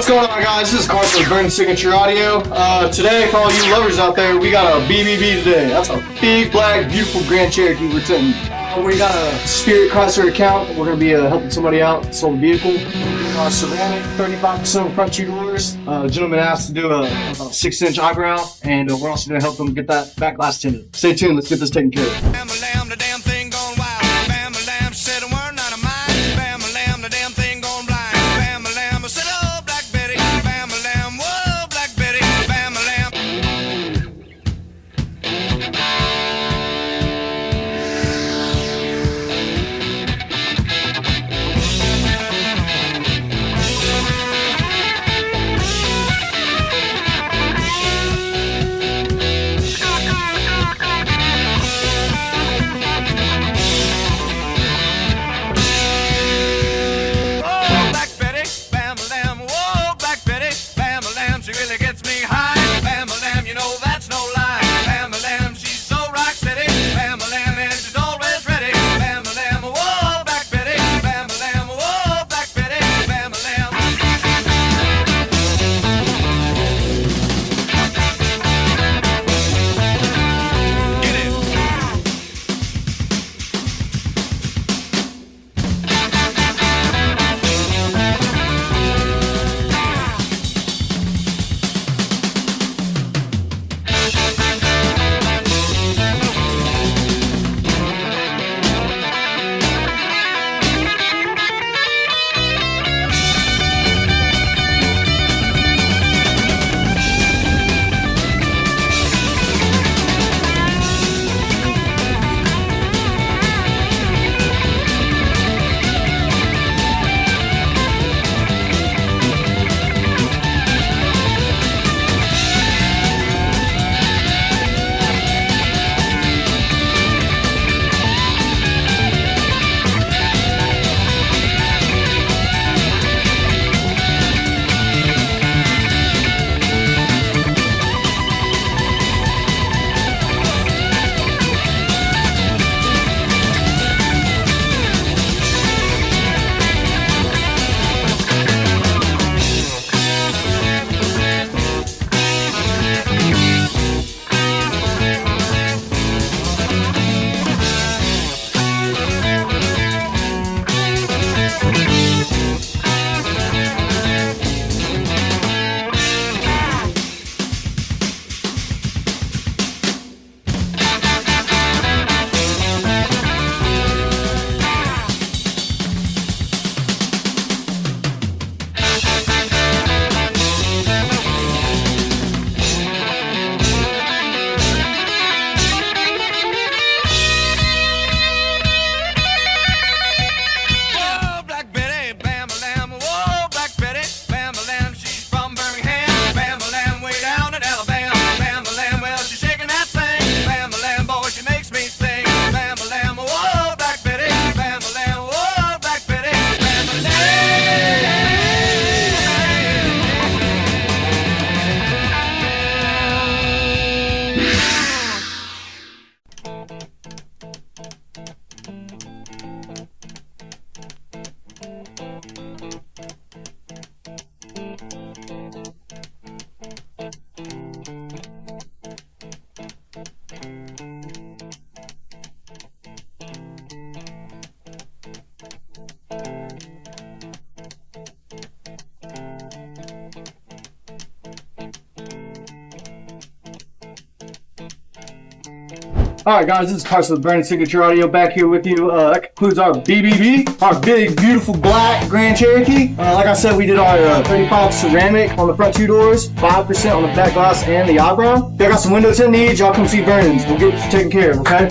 What's going on, guys? This is Carl from Burn Signature Audio. Today, for all you lovers out there, we got a BBB today. That's a big, black, beautiful Grand Cherokee we're tinting. We got a Spirit Chrysler account. We're going to be helping somebody out, sold a vehicle. Ceramic, 35% front two doors. Gentleman asked to do a 6-inch eyebrow, and we're also going to help them get that back glass tinted. Stay tuned. Let's get this taken care of. The damn thing gone wild. Bam-a-lam, said a word, not a mind. Bam-a-lam, the damn thing gone blind. Bam-a-lam, I said, oh, Black Betty. Bam-a-lam, whoa, Black Betty. Bam-a-lam. She really gets me high. Bam-a-lam, you know that's no lie. Bam-a-lam, she's so rock steady. Bam-a-lam, and she's always ready. Bam-a-lam, whoa, Black Betty. Bam-a-lam, whoa, Black Betty. Bam-a-lam. Get it. Alright guys, this is Carson with Burn Signature Audio back here with you. That concludes our BBB, our big, beautiful black Grand Cherokee. Like I said, we did our 35 ceramic on the front two doors, 5% on the back glass and the eyebrow. If y'all got some window tint needs, y'all come see Burnins. We'll get you taken care of, okay?